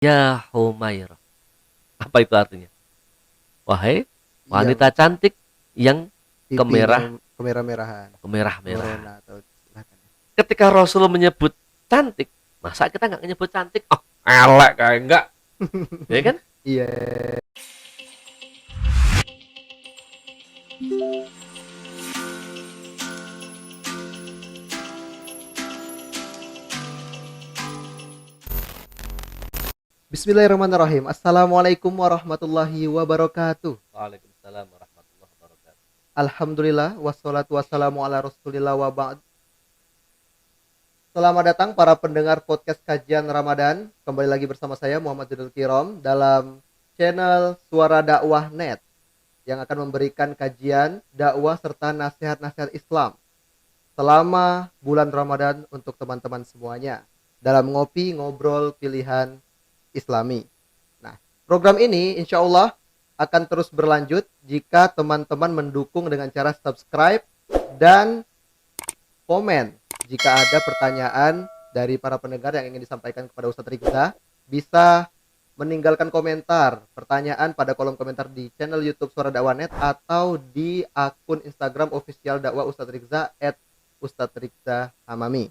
Ya Humairah. Apa itu artinya? Wahai yang wanita cantik yang pipinya kemerah kemerah-merahan, kemerah-merahan. merona atau silakan. Ketika Rasul menyebut cantik, masa kita nggak menyebut cantik? Oh, elek kayak enggak, ya kan? Iya. Bismillahirrahmanirrahim. Assalamualaikum warahmatullahi wabarakatuh. Waalaikumsalam warahmatullahi wabarakatuh. Alhamdulillah wassalatu wassalamu ala Rasulillah wa ba'd. Selamat datang para pendengar podcast kajian Ramadan. Kembali lagi bersama saya Muhammad Jadul Kirom dalam channel Suara Dakwah Net yang akan memberikan kajian, dakwah serta nasihat-nasihat Islam selama bulan Ramadan untuk teman-teman semuanya dalam ngopi ngobrol pilihan Islami. Nah, program ini insya Allah akan terus berlanjut jika teman-teman mendukung dengan cara subscribe dan komen. Jika ada pertanyaan dari para pendengar yang ingin disampaikan kepada Ustadz Rizza, bisa meninggalkan komentar pertanyaan pada kolom komentar di channel YouTube Suara Dakwah Net atau di akun Instagram official dakwah Ustadz Rizza @ustadzrizzahamami.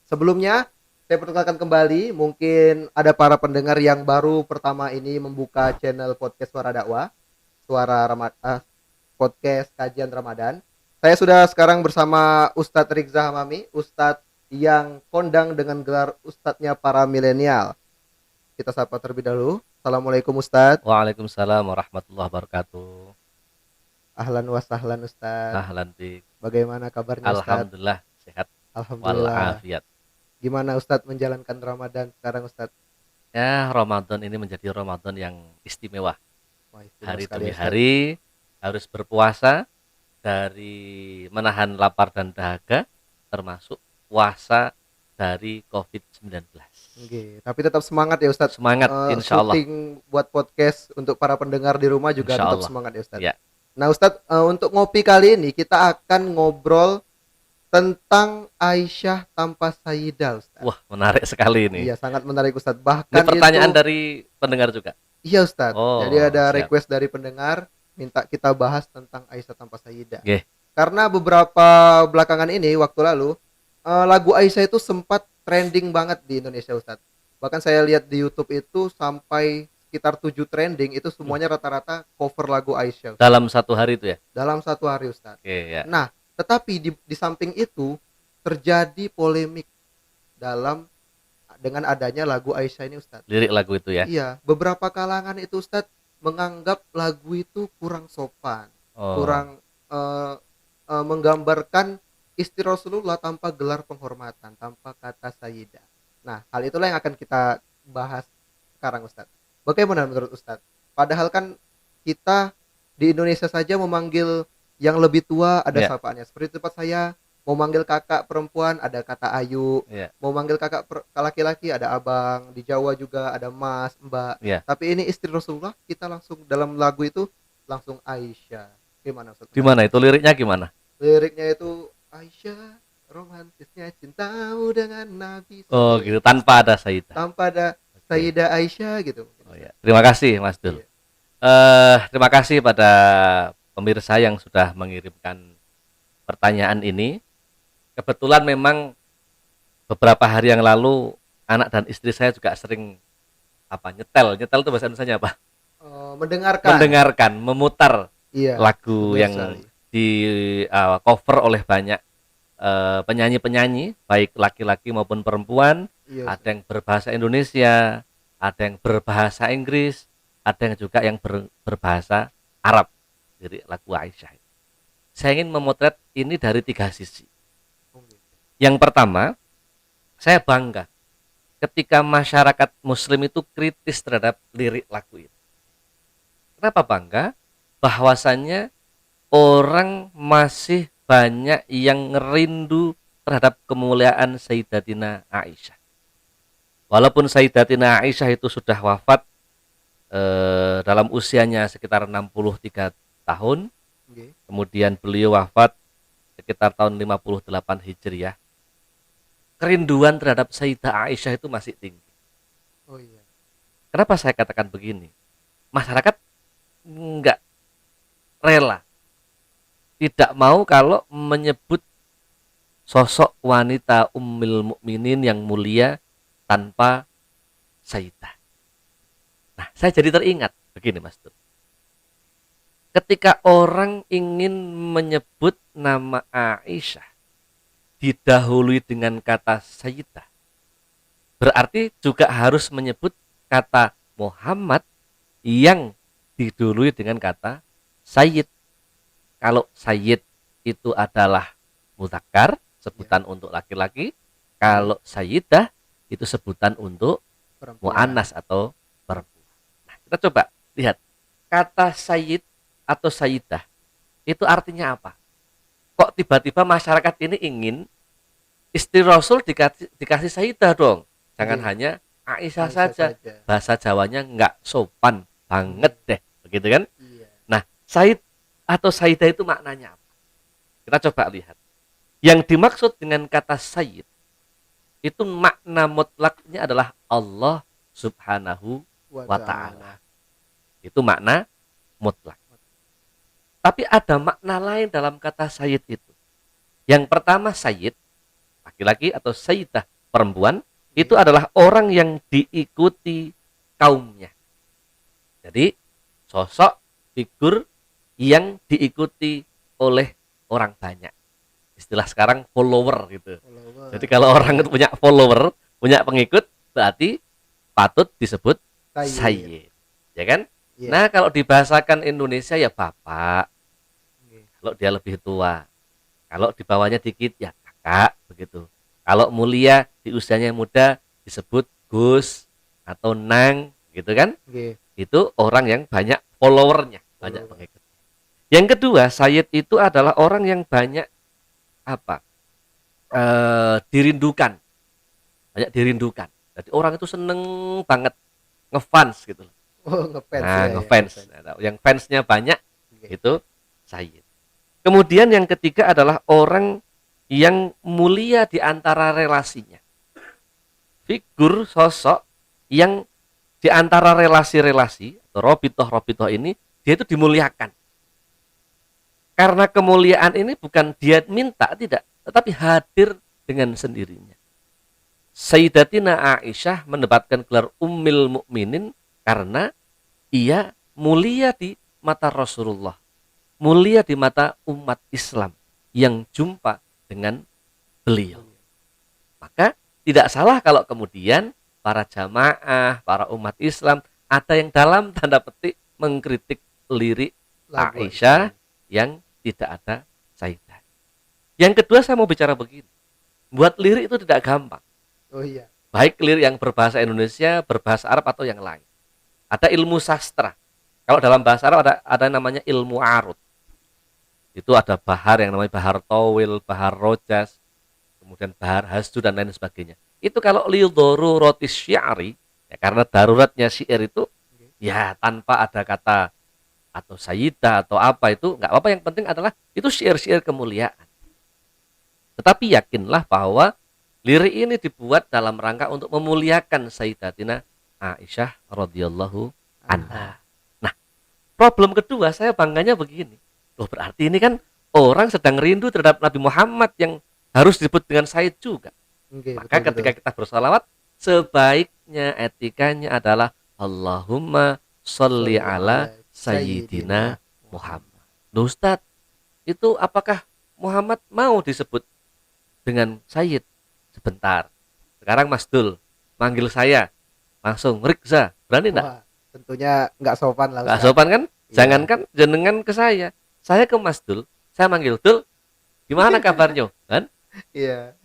Sebelumnya saya perkenalkan kembali, mungkin ada para pendengar yang baru pertama ini membuka channel podcast Suara Dakwah, podcast kajian Ramadan. Saya sudah sekarang bersama Ustadz Rizza Hamami, Ustadz yang kondang dengan gelar Ustadznya para milenial. Kita sapa terlebih dahulu. Assalamualaikum Ustadz. Waalaikumsalam warahmatullahi wabarakatuh. Ahlan wa sahlan Ustadz. Ahlan bik. Bagaimana kabarnya Ustadz? Alhamdulillah sehat Alhamdulillah. walafiat. Gimana Ustadz menjalankan Ramadan sekarang Ustadz? Ya, Ramadan ini menjadi Ramadan yang istimewa. Wah, istimewa Hari sekali demi ya Ustadz. hari harus berpuasa dari menahan lapar dan dahaga, termasuk puasa dari COVID-19. Oke, tapi tetap semangat ya Ustadz. Semangat insya Allah. Syuting buat podcast untuk para pendengar di rumah juga Insya tetap Allah. semangat ya Ustadz. Ya. Nah Ustadz, untuk ngopi kali ini kita akan ngobrol tentang Aisyah tanpa Sayyidah Ustadz. Wah, menarik sekali ini. Iya, sangat menarik Ustadz. Ini Bahkan pertanyaan itu, dari pendengar juga. iya Ustadz. Jadi Oh, ada siap. request dari pendengar minta kita bahas tentang Aisyah tanpa Sayyidah. Oke. Karena beberapa belakangan ini waktu lalu lagu Aisyah itu sempat trending banget di Indonesia Ustadz. Bahkan saya lihat di YouTube itu sampai sekitar 7 trending itu semuanya rata-rata cover lagu Aisyah Ustadz. Dalam satu hari itu ya. Dalam satu hari Ustadz. Oke, ya. Nah, tetapi di samping itu terjadi polemik dalam dengan adanya lagu Aisyah ini Ustadz. Lirik lagu itu ya. Iya, beberapa kalangan itu Ustadz menganggap lagu itu kurang sopan, Oh. kurang menggambarkan istri Rasulullah tanpa gelar penghormatan, tanpa kata Sayyidah. Nah, hal itulah yang akan kita bahas sekarang Ustadz. Bagaimana menurut Ustadz? Padahal kan kita di Indonesia saja memanggil yang lebih tua ada Ya. sapaannya. Seperti tempat saya mau manggil kakak perempuan ada kata ayu, Ya. mau manggil kakak laki-laki ada abang, di Jawa juga ada mas, mbak. Ya. Tapi ini istri Rasulullah kita langsung dalam lagu itu langsung Aisyah. Gimana Ustaz? Gimana itu liriknya gimana? Liriknya itu Aisyah romantisnya cintamu dengan Nabi. Oh, gitu tanpa ada Sayyidah. Tanpa ada Sayyidah Aisyah gitu. Oh ya. Terima kasih Mas Dul. Iya. Terima kasih pada pemirsa yang sudah mengirimkan pertanyaan ini. Kebetulan memang beberapa hari yang lalu anak dan istri saya juga sering nyetel itu bahasa Indonesia apa? Mendengarkan. Memutar Iya, lagu benar yang sekali. di cover oleh banyak penyanyi-penyanyi baik laki-laki maupun perempuan. Iya, Ada yang berbahasa Indonesia, ada yang berbahasa Inggris, ada yang juga yang berbahasa Arab dari lagu Aisyah. Saya ingin memotret ini dari 3 sisi. Yang pertama, saya bangga ketika masyarakat muslim itu kritis terhadap lirik lagu itu. Kenapa bangga? Bahwasannya orang masih banyak yang ngerindu terhadap kemuliaan Sayyidatina Aisyah. Walaupun Sayyidatina Aisyah itu sudah wafat dalam usianya sekitar 63 tahun, kemudian beliau wafat sekitar tahun 58 Hijriah. Kerinduan terhadap Sayyidah Aisyah itu masih tinggi. Oh iya. Kenapa saya katakan begini? Masyarakat nggak rela, tidak mau kalau menyebut sosok wanita Ummul Mukminin yang mulia tanpa Sayyidah. Nah, saya jadi teringat begini, Mas Tur. Ketika orang ingin menyebut nama Aisyah didahului dengan kata Sayyidah, berarti juga harus menyebut kata Muhammad yang didahului dengan kata Sayyid. Kalau Sayyid itu adalah mudzakkar, sebutan untuk laki-laki. Kalau Sayyidah itu sebutan untuk Perempuan. muannas atau perempuan. Nah, kita coba lihat kata Sayyid atau Sayyidah itu artinya apa? Kok tiba-tiba masyarakat ini ingin istri Rasul dikasih Sayyidah dong? Jangan Iya. hanya Aisyah Aisyah saja. saja. Bahasa Jawanya nggak sopan banget deh, begitu kan? Iya. Nah, Sayyid atau Sayyidah itu maknanya apa? Kita coba lihat. Yang dimaksud dengan kata Sayyid itu makna mutlaknya adalah Allah Subhanahu wa ta'ala. Itu makna mutlak. Tapi ada makna lain dalam kata Sayyid itu. Yang pertama Sayyid, laki-laki atau Sayyidah, perempuan, itu adalah orang yang diikuti kaumnya. Jadi sosok figur yang diikuti oleh orang banyak. Istilah sekarang follower gitu. Jadi kalau orang itu punya follower, punya pengikut, berarti patut disebut Sayyid. Ya kan? Iya. Nah, kalau dibahasakan Indonesia ya bapak. Oke. Kalau dia lebih tua. Kalau di bawahnya dikit ya kakak begitu. Kalau mulia di usianya muda disebut Gus atau Nang gitu kan? Oke. Itu orang yang banyak followernya, banyak Follower. pengikut. Yang kedua, Sayyid itu adalah orang yang banyak apa? Dirindukan. Banyak dirindukan. Jadi orang itu seneng banget ngefans gitu loh. Oh, ngefans Nah, ya, ngefans. ngefans. Nah, yang fansnya banyak Oke. itu Sayyid. Kemudian yang ketiga adalah orang yang mulia di antara relasinya. Figur sosok yang di antara relasi-relasi atau robitoh-robitoh ini dia itu dimuliakan. Karena kemuliaan ini bukan dia minta, tidak, tetapi hadir dengan sendirinya. Sayyidatina Aisyah mendapatkan gelar Ummul Mukminin karena ia mulia di mata Rasulullah, mulia di mata umat Islam yang jumpa dengan beliau. Maka tidak salah kalau kemudian para jamaah, para umat Islam ada yang dalam tanda petik mengkritik lirik Lagu Aisyah yang tidak ada Sayyidah. Yang kedua saya mau bicara begini. Buat lirik itu tidak gampang. Oh iya. Baik lirik yang berbahasa Indonesia, berbahasa Arab atau yang lain. Ada ilmu sastra. Kalau dalam bahasa Arab ada namanya ilmu arud. Itu ada bahar yang namanya bahar tawil, bahar rojas, kemudian bahar hasdu dan lain sebagainya. Itu kalau lidhoru rotis syiari, ya karena daruratnya syair itu, ya tanpa ada kata atau sayyidah atau apa itu nggak apa-apa, yang penting adalah itu syair-syair kemuliaan. Tetapi yakinlah bahwa lirik ini dibuat dalam rangka untuk memuliakan Sayyidatina Aisyah radhiyallahu anha. Nah, problem kedua saya bangganya begini. Loh, berarti ini kan orang sedang rindu terhadap Nabi Muhammad yang harus disebut dengan Sayyid juga. Oke, Maka ketika kita bersalawat, sebaiknya etikanya adalah Allahumma sholli ala Sayyidina Muhammad. Loh Ustaz, itu apakah Muhammad mau disebut dengan Sayyid? Sebentar. Sekarang Mas Dul manggil saya langsung Rikza, berani enggak? Wah, tentunya nggak sopan lah. Enggak Ustaz. sopan kan? Iya. Jangankan jenengan ke saya ke Mas Dul, saya manggil Dul, gimana kabarnya? Kan? Iya.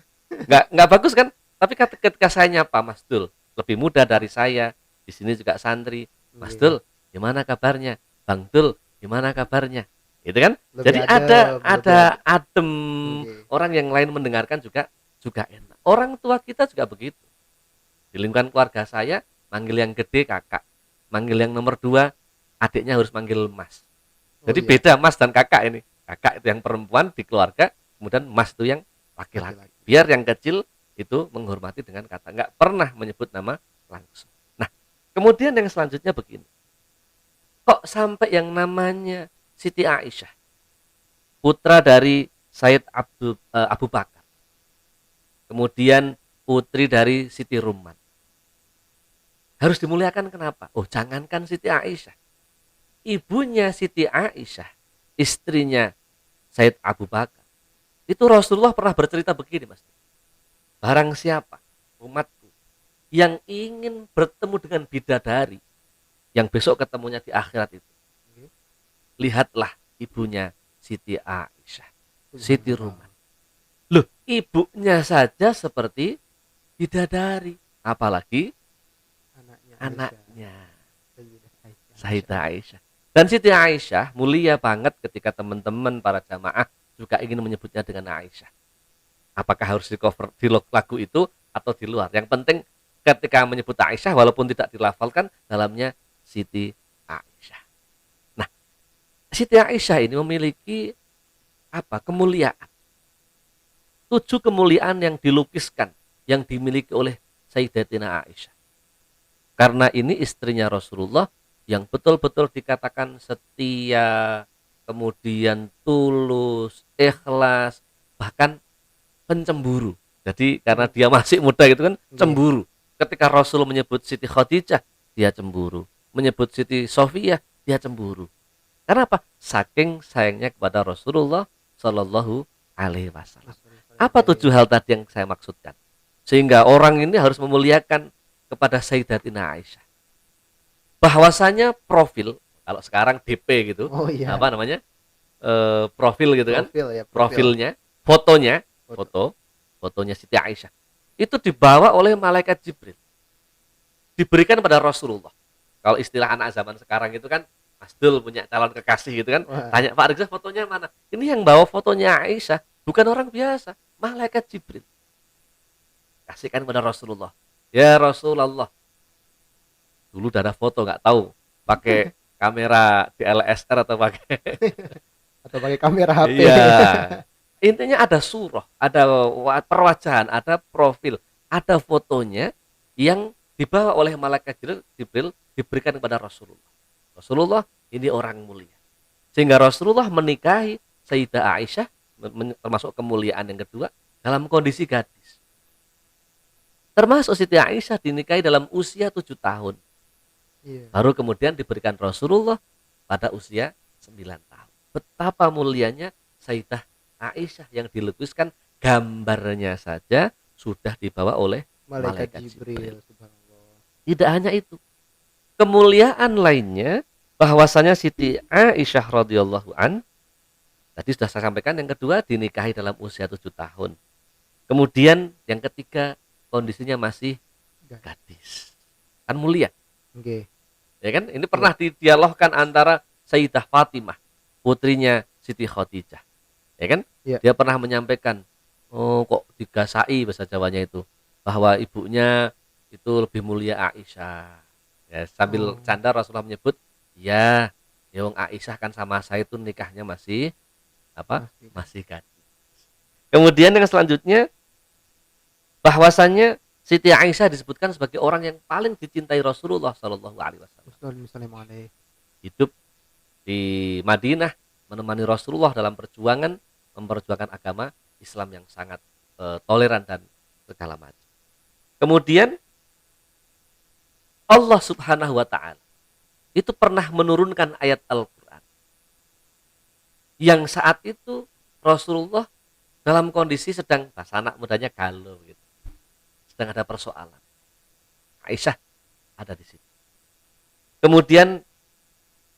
Nggak bagus kan? Tapi ketika saya nyapa Mas Dul, lebih muda dari saya, di sini juga santri, Mas Oke. Dul, gimana kabarnya? Bang Dul, gimana kabarnya? Gitu kan? Lebih Jadi adem, ada adem, Oke. orang yang lain mendengarkan juga enak. Orang tua kita juga begitu. Di lingkungan keluarga saya, manggil yang gede kakak, manggil yang nomor 2 adiknya harus manggil Mas. Jadi iya. beda Mas dan kakak ini. Kakak itu yang perempuan di keluarga, kemudian Mas itu yang laki-laki. Laki-laki. Biar yang kecil itu menghormati dengan kata, nggak pernah menyebut nama langsung. Nah, Kemudian yang selanjutnya begini. Kok sampai yang namanya Siti Aisyah, putra dari Abu Bakar, kemudian putri dari Siti Rumman, harus dimuliakan kenapa? Oh, jangankan Siti Aisyah, ibunya Siti Aisyah, istrinya Said Abu Bakar, itu Rasulullah pernah bercerita begini, Mas. Barang siapa umatku yang ingin bertemu dengan bidadari yang besok ketemunya di akhirat itu, lihatlah ibunya Siti Aisyah, Siti Rumman. Loh, ibunya saja seperti bidadari, apalagi anaknya Sayyidah Aisyah. Dan Siti Aisyah mulia banget ketika teman-teman para jamaah juga ingin menyebutnya dengan Aisyah. Apakah harus di cover di lagu itu atau di luar? Yang penting ketika menyebut Aisyah walaupun tidak dilafalkan, dalamnya Siti Aisyah. Nah, Siti Aisyah ini memiliki apa? Kemuliaan. 7 kemuliaan yang dilukiskan, yang dimiliki oleh Sayyidatina Aisyah. Karena ini istrinya Rasulullah yang betul-betul dikatakan setia, kemudian tulus, ikhlas, bahkan pencemburu. Jadi karena dia masih muda gitu kan, cemburu. Ketika Rasul menyebut Siti Khadijah, dia cemburu. Menyebut Siti Sofiyah, dia cemburu. Karena apa? Saking sayangnya kepada Rasulullah Shallallahu Alaihi Wasallam. Apa 7 hal tadi yang saya maksudkan? Sehingga orang ini harus memuliakan kepada Sayyidatina Aisyah. Bahwasanya profil, kalau sekarang DP gitu, Oh iya. apa namanya? Profil gitu kan? Profil ya, Profilnya, fotonya, fotonya Siti Aisyah. Itu dibawa oleh malaikat Jibril. Diberikan pada Rasulullah. Kalau istilah anak zaman sekarang itu kan, Mas Dul punya calon kekasih gitu kan, Wah. tanya Pak Rizal fotonya mana? Ini yang bawa fotonya Aisyah, bukan orang biasa, malaikat Jibril. Kasihkan pada Rasulullah. Ya Rasulullah, dulu ada foto nggak tahu pakai kamera DSLR atau pakai Atau pakai kamera HP. iya, intinya ada surah, ada perwajahan, ada profil, ada fotonya yang dibawa oleh malaikat Jibril diberikan kepada Rasulullah. Rasulullah ini orang mulia, sehingga Rasulullah menikahi Sayyidah Aisyah, termasuk kemuliaan yang kedua, dalam kondisi gadis. Termasuk Siti Aisyah dinikahi dalam usia 7 tahun. Iya. Baru kemudian diberikan Rasulullah pada usia 9 tahun. Betapa mulianya Sayyidah Aisyah yang dilukiskan gambarnya saja sudah dibawa oleh malaikat Jibril. Subhanallah. Tidak hanya itu. Kemuliaan lainnya bahwasanya Siti Aisyah radhiyallahu an, tadi sudah saya sampaikan, yang kedua dinikahi dalam usia 7 tahun. Kemudian yang ketiga kondisinya masih gadis. Kan mulia. Oke. Ya kan? Ini pernah didialogkan antara Sayyidah Fatimah, putrinya Siti Khadijah. Ya kan? Ya. Dia pernah menyampaikan, oh kok digasai bahasa Jawanya itu, bahwa ibunya itu lebih mulia Aisyah. Ya, sambil canda Rasulullah menyebut, ya, ya wong Aisyah kan sama saya itu nikahnya masih apa? Masih gadis. Kemudian yang selanjutnya bahwasannya Siti Aisyah disebutkan sebagai orang yang paling dicintai Rasulullah Shallallahu Alaihi Wasallam. Hidup di Madinah menemani Rasulullah dalam perjuangan memperjuangkan agama Islam yang sangat toleran dan segala macam. Kemudian Allah Subhanahu Wa Taala itu pernah menurunkan ayat Al-Quran yang saat itu Rasulullah dalam kondisi sedang, bahasa anak mudanya galau gitu, sedang ada persoalan. Aisyah ada di situ. Kemudian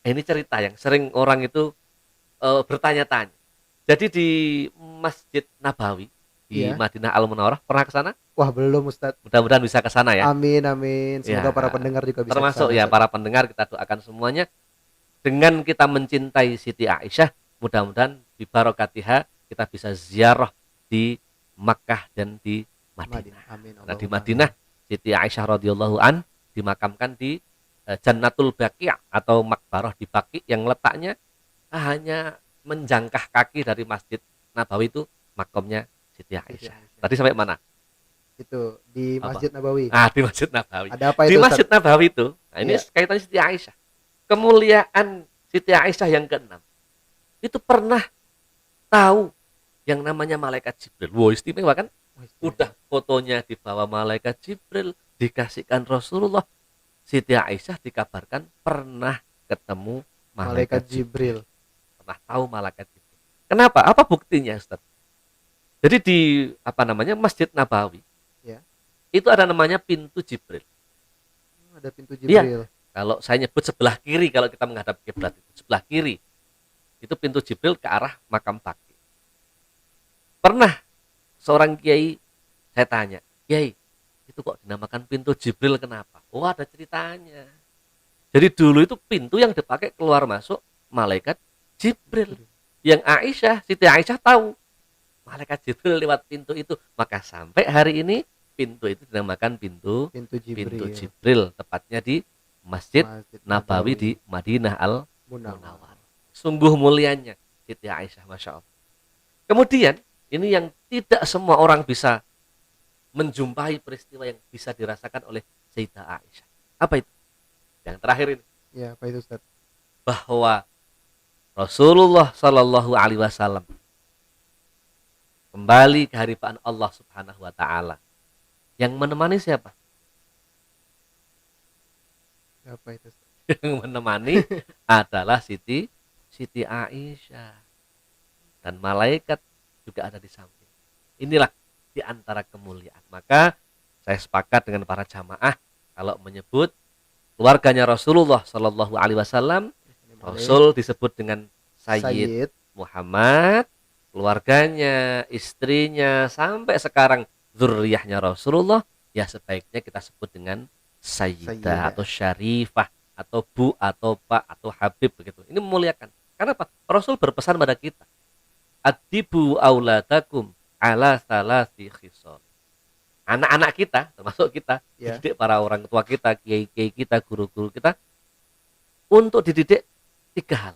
ini cerita yang sering orang itu bertanya-tanya. Jadi di Masjid Nabawi di Madinah Al-Munawwarah pernah ke sana? Wah, belum Ustadz. Mudah-mudahan bisa ke sana ya. Amin amin. Semoga para pendengar juga bisa termasuk kesana, ya para pendengar, kita doakan semuanya dengan kita mencintai Siti Aisyah, mudah-mudahan di barokatiha kita bisa ziarah di Makkah dan di Madinah. Amin. Nah, di Madinah Siti Aisyah radhiyallahu an dimakamkan di Jannatul Baqi' atau makbarah di Baqi' yang letaknya hanya menjangkah kaki dari Masjid Nabawi, itu makamnya Siti Aisyah. Tadi sampai mana? Itu di Apa? Masjid Nabawi. Di Masjid Nabawi. Ada apa Di itu, Ustaz? Masjid Nabawi itu, nah ini Iya. kaitannya Siti Aisyah. Kemuliaan Siti Aisyah yang keenam itu pernah tahu yang namanya malaikat Jibril. Wow, istimewa kan? Oh, istimewa. Udah fotonya dibawa malaikat Jibril, dikasihkan Rasulullah. Siti Aisyah dikabarkan pernah ketemu malaikat Malaikat Jibril. Jibril. Pernah tahu malaikat Jibril. Kenapa? Apa buktinya, Ustaz? Jadi di Masjid Nabawi Ya. itu ada namanya pintu Jibril. Ada pintu Iya. Jibril. Kalau saya nyebut sebelah kiri kalau kita menghadap kiblat itu sebelah kiri. Itu pintu Jibril ke arah makam Baqi. Pernah seorang kiai saya tanya, "Kiai, itu kok dinamakan pintu Jibril kenapa?" Oh, ada ceritanya. Jadi dulu itu pintu yang dipakai keluar masuk malaikat Jibril. Yang Siti Aisyah tahu malaikat Jibril lewat pintu itu. Maka sampai hari ini pintu itu dinamakan pintu Pintu Jibril. Jibril, tepatnya di Masjid Masjid Nabawi di Madinah Al-Munawwarah. Munawwar. Sungguh mulianya Siti Aisyah, Masya Allah. Kemudian ini yang tidak semua orang bisa menjumpai peristiwa yang bisa dirasakan oleh Sayyidah Aisyah. Apa itu? Yang terakhir ini, Ya, apa itu, Ustaz? bahwa Rasulullah Shallallahu Alaihi Wasallam kembali ke hadapan Allah Subhanahu Wa Taala. Yang menemani siapa? Apa itu, Ustaz? Yang menemani adalah Siti Aisyah, dan malaikat juga ada di samping. Inilah di antara kemuliaan. Maka saya sepakat dengan para jamaah kalau menyebut keluarganya Rasulullah Shallallahu Alaihi Wasallam, Rasul disebut dengan Sayyid Muhammad, keluarganya, istrinya, sampai sekarang zuriyahnya Rasulullah, ya sebaiknya kita sebut dengan Sayyidah atau Syarifah atau Bu atau Pak atau Habib begitu. Ini memuliakan. Karena apa? Rasul berpesan pada kita, adibu auladakum ala salasi khisal. Anak-anak kita, termasuk kita, dididik para orang tua kita, kiai-kiai kita, guru-guru kita, untuk dididik 3 hal.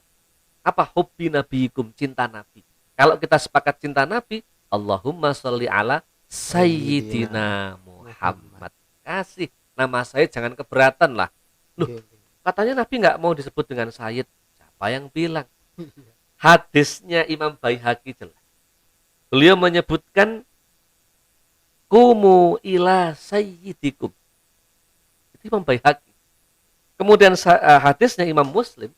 Apa? Hubbi nabiyikum, cinta Nabi. Kalau kita sepakat cinta Nabi, Allahumma sholli ala Sayyidina Muhammad. Kasih nama Sayyid, jangan keberatan lah. Loh, katanya Nabi nggak mau disebut dengan Sayyid. Siapa yang bilang? Hadisnya Imam Baihaqi jelas. Beliau menyebutkan kumu ila sayyidikum. Itu Imam Baihaqi. Kemudian hadisnya Imam Muslim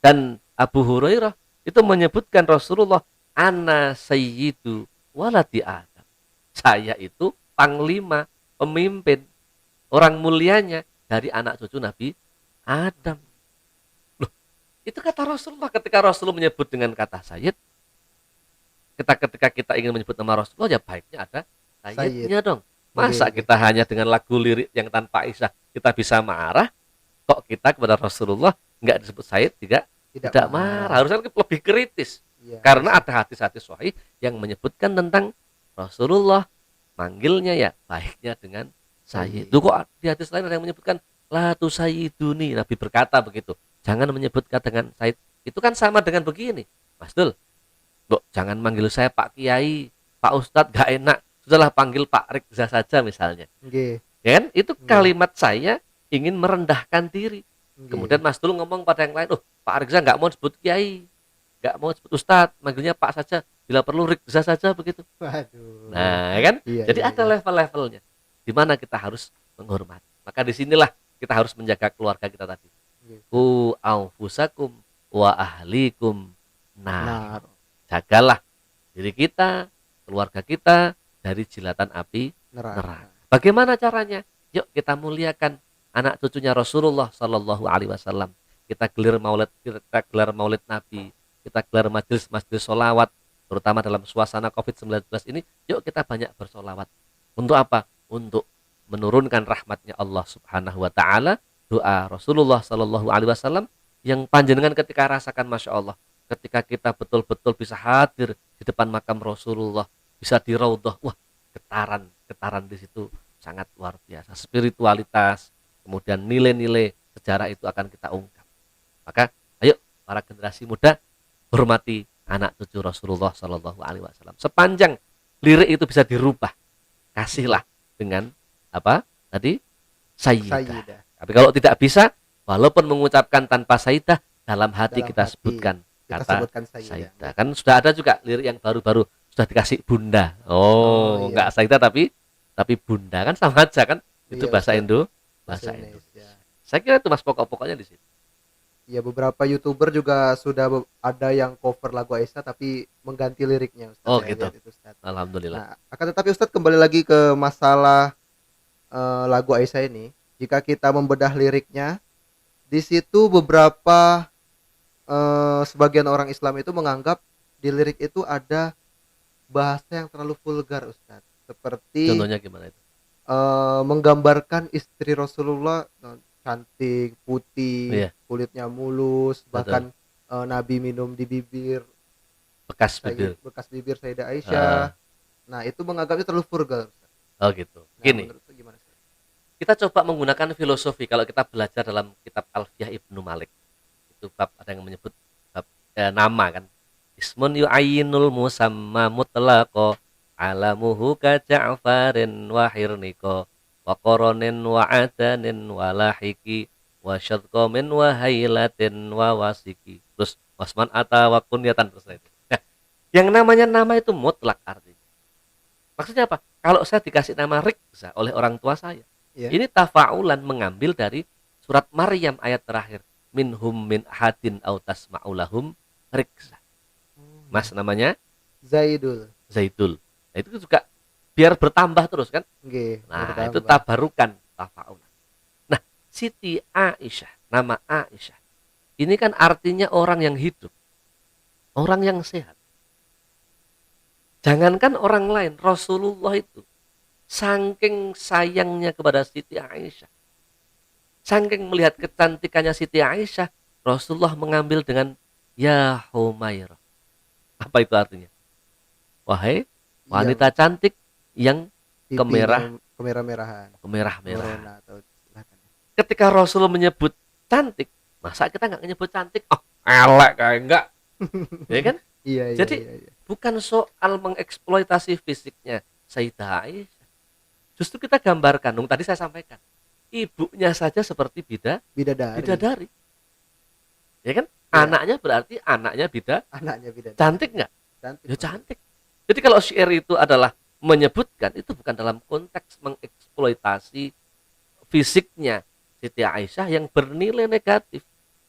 dan Abu Hurairah itu menyebutkan Rasulullah ana sayyidu waladi Adam. Saya itu panglima, pemimpin, orang mulianya dari anak cucu Nabi Adam. Loh, itu kata Rasulullah. Ketika Rasulullah menyebut dengan kata sayyid, ketika kita ingin menyebut nama Rasulullah, ya baiknya ada sayyidnya dong. Masa kita hanya dengan lagu lirik yang tanpa isah kita bisa marah, kok kita kepada Rasulullah nggak disebut sayyid tidak marah. Harusnya lebih kritis. Karena ada hadis-hadis sahih yang menyebutkan tentang Rasulullah manggilnya ya baiknya dengan sayyid. Itu kok di hadis lain ada yang menyebutkan la tu sayyiduni. Nabi berkata begitu. Jangan menyebutkan dengan sayyid. Itu kan sama dengan begini. Mas Dul, jangan manggil saya Pak Kiai, Pak Ustadz, gak enak. Sudahlah panggil Pak Rikza saja misalnya. Ya kan? Itu kalimat saya ingin merendahkan diri. Kemudian Mas Dul ngomong pada yang lain, Pak Rikza nggak mau disebut Kiai, nggak mau disebut Ustadz, manggilnya Pak saja, bila perlu Rikza saja begitu. Waduh. Nah, kan? Jadi ada level-levelnya di mana kita harus menghormati. Maka disinilah kita harus menjaga keluarga kita tadi. Ku anfusakum wa ahlikum nar. Jagalah diri kita, keluarga kita dari jilatan api neraka. Bagaimana caranya? Yuk kita muliakan anak cucunya Rasulullah Shallallahu Alaihi Wasallam. Kita gelar maulid Nabi, kita gelar majelis sholawat, terutama dalam suasana COVID-19 ini. Yuk kita banyak bersolawat. Untuk apa? Untuk menurunkan rahmatnya Allah Subhanahu Wa Taala. Doa Rasulullah Shallallahu Alaihi Wasallam yang panjenengan ketika rasakan, masya Allah, ketika kita betul-betul bisa hadir di depan makam Rasulullah, bisa di raudhah, wah, getaran di situ sangat luar biasa. Spiritualitas, kemudian nilai-nilai sejarah itu akan kita ungkap. Maka ayo para generasi muda hormati anak cucu Rasulullah Shallallahu Alaihi Wasallam. Sepanjang lirik itu bisa dirubah, kasihlah dengan apa? Tadi sayyidah. Sayyidah. Tapi kalau tidak bisa, walaupun mengucapkan tanpa sayyidah, dalam hati Dalam kita hati sebutkan kita kata sebutkan sayyidah. sayyidah. Kan sudah ada juga lirik yang baru-baru sudah dikasih bunda. Oh Oh, iya. enggak sayyidah tapi bunda, kan sama aja kan? Itu Iya bahasa Ustaz. Bahasa bahasa Indonesia. Indonesia. Saya kira itu Mas pokok-pokoknya di situ. Ya beberapa YouTuber juga sudah ada yang cover lagu Aisyah tapi mengganti liriknya Ustaz. Oh Saya gitu. lihat itu Ustaz. Alhamdulillah. Nah, akan tetapi Ustaz kembali lagi ke masalah lagu Aisyah ini. Jika kita membedah liriknya, di situ beberapa sebagian orang Islam itu menganggap di lirik itu ada bahasa yang terlalu vulgar Ustaz. Seperti Contohnya gimana itu? menggambarkan istri Rasulullah cantik, putih, Iya, kulitnya mulus, betul. bahkan Nabi minum di bibir Bekas bibir. bekas bibir Sayyidah Aisyah. Ah, Nah, itu menganggapnya terlalu vulgar Ustaz. oh gitu. Nah, Gini, menurut itu gimana Ustaz? kita coba menggunakan filosofi kalau kita belajar dalam kitab Alfiyah Ibnu Malik. Itu bab ada yang menyebut bab nama kan. Ismun yu'ayyinul musamma mutlaqo alamuhu ka Ja'farin wa hirniko wa qoronin wa adanin wa lahiki wa syadqamin wa hailatin wa wasiki. Terus wasman ata wa kunyatan terus itu. Nah, yang namanya nama itu mutlak artinya. Maksudnya apa? Kalau saya dikasih nama Rikza oleh orang tua saya, Ya. ini tafaulan mengambil dari surat Maryam ayat terakhir. Minhum min hadin au tasma'ulahum Rikza. Mas namanya Zaidul. Zaidul. Nah, itu juga biar bertambah terus kan. Nggih, Nah, itu bertambah. tabarukan tafaulan. Nah, Siti Aisyah, nama Aisyah. Ini kan artinya orang yang hidup, orang yang sehat. Jangankan orang lain, Rasulullah itu saking sayangnya kepada Siti Aisyah, saking melihat kecantikannya Siti Aisyah, Rasulullah mengambil dengan ya Humairah. Apa itu artinya? Wahai Yang wanita cantik yang pipinya kemerah kemerah-merahan, kemerah-merah. merona atau silakan. Ketika Rasul menyebut cantik, masa kita nggak menyebut cantik? Oh, elek kayak enggak, ya kan? Iya, iya, Jadi iya, iya. bukan soal mengeksploitasi fisiknya Sayyidah Aisyah. Justru kita gambarkan, dong tadi saya sampaikan, ibunya saja seperti Bidadari. bidadari, ya kan? Iya, Anaknya berarti anaknya anaknya bidadari. cantik nggak? Cantik Ya Ustaz. cantik. Jadi kalau syair itu adalah menyebutkan, itu bukan dalam konteks mengeksploitasi fisiknya Siti Aisyah yang bernilai negatif,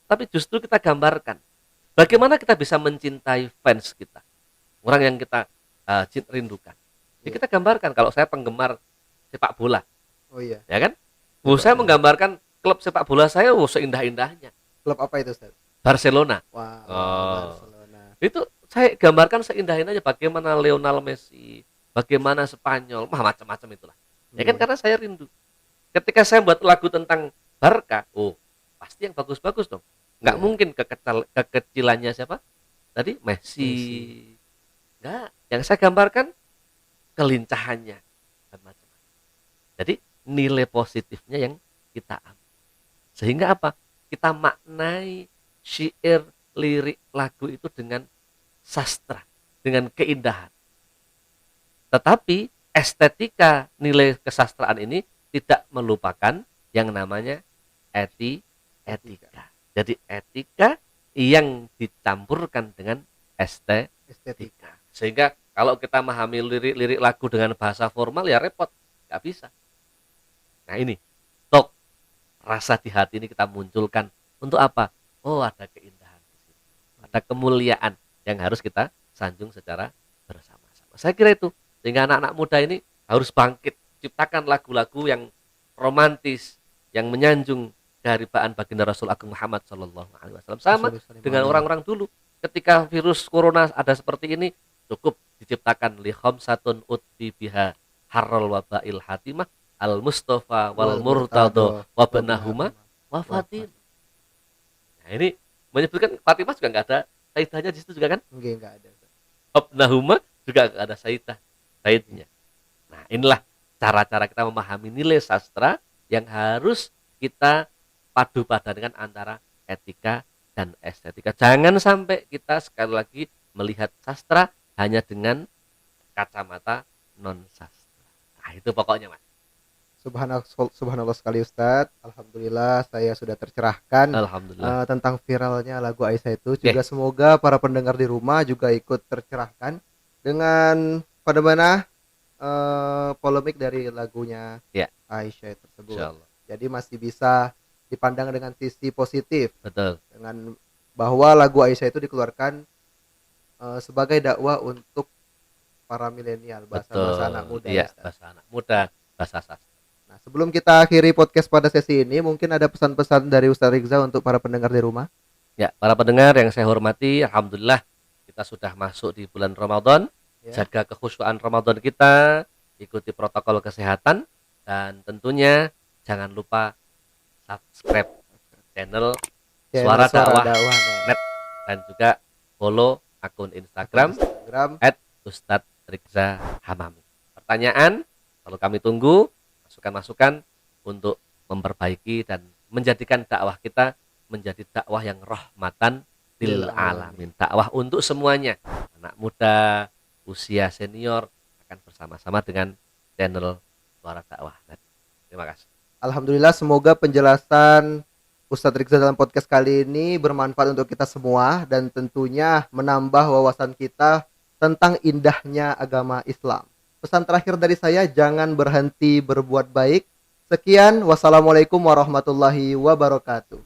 tapi justru kita gambarkan bagaimana kita bisa mencintai fans kita, orang yang kita rindukan. Jadi Iya. kita gambarkan, kalau saya penggemar sepak bola, Oh iya, ya kan? sepak Saya bola. menggambarkan klub sepak bola saya, seindah-indahnya Klub apa itu Ustaz? Barcelona. Wow, Oh, Barcelona. itu saya gambarkan seindah-indahnya bagaimana Lionel Messi, bagaimana Spanyol, macam-macam itulah. Ya kan, Iya, karena saya rindu. Ketika saya buat lagu tentang Barca, oh pasti yang bagus-bagus dong. Nggak iya. mungkin kekecilannya siapa? Tadi Messi. Messi. Nggak. Yang saya gambarkan kelincahannya dan macam-macam. Jadi nilai positifnya yang kita ambil. Sehingga apa? Kita maknai syair, lirik, lagu itu dengan sastra, dengan keindahan. Tetapi estetika nilai kesastraan ini tidak melupakan yang namanya Etika. etika. Jadi etika yang dicampurkan dengan Estetika. estetika. Sehingga kalau kita memahami lirik-lirik lagu dengan bahasa formal ya repot, nggak bisa. Nah ini, tok rasa di hati ini kita munculkan untuk apa? Oh, ada keindahan di situ. Ada kemuliaan yang harus kita sanjung secara bersama-sama. Saya kira itu. Sehingga anak-anak muda ini harus bangkit, ciptakan lagu-lagu yang romantis, yang menyanjung keharibaan baginda Rasul Agung Muhammad Shallallahu Alaihi Wasallam. Sama dengan orang-orang dulu. Ketika virus corona ada seperti ini, cukup diciptakan li khamsatun utbi biha harrul wabail hatimah al mustafa wal Wal murtado Murtado wa benahuma wabnahuma wa wafat. fatim. Nah, ini menyebutkan Fatimah juga nggak ada saidahnya di situ juga kan? Enggak ada. Obnahuma juga nggak ada saidnya. Nah, inilah cara-cara kita memahami nilai sastra yang harus kita padu padankan antara etika dan estetika. Jangan sampai kita sekali lagi melihat sastra hanya dengan kacamata non sastra. Nah, itu pokoknya, Mas. Subhanallah, subhanallah sekali Ustadz. Alhamdulillah saya sudah tercerahkan Alhamdulillah. tentang viralnya lagu Aisyah itu. Oke, Juga semoga para pendengar di rumah juga ikut tercerahkan dengan fenomena polemik dari lagunya ya, Aisyah tersebut. insyaallah. Jadi masih bisa dipandang dengan sisi positif, Betul, dengan bahwa lagu Aisyah itu dikeluarkan sebagai dakwah untuk para milenial, bahasa-bahasa anak betul. muda ya Iya, Ustaz. bahasa anak muda, bahasa sastra. Nah, sebelum kita akhiri podcast pada sesi ini, mungkin ada pesan-pesan dari Ustaz Rizza untuk para pendengar di rumah. Ya, para pendengar yang saya hormati, alhamdulillah kita sudah masuk di bulan Ramadan. Ya, Jaga kekhusyuan Ramadan kita, ikuti protokol kesehatan, dan tentunya jangan lupa subscribe channel channel Suara Suara Dakwah Dakwah Net, dan juga follow akun akun Instagram Instagram. Ustadz Rizza Hamami. Pertanyaan selalu kami tunggu, masukan-masukan untuk memperbaiki dan menjadikan dakwah kita menjadi dakwah yang rahmatan lil Lil alamin. alamin. Dakwah untuk semuanya, anak muda, usia senior, akan bersama-sama dengan channel Suara Dakwah Net. Terima kasih. Alhamdulillah, semoga penjelasan Ustadz Rizza dalam podcast kali ini bermanfaat untuk kita semua dan tentunya menambah wawasan kita tentang indahnya agama Islam. Pesan terakhir dari saya, jangan berhenti berbuat baik. Sekian, wassalamualaikum warahmatullahi wabarakatuh.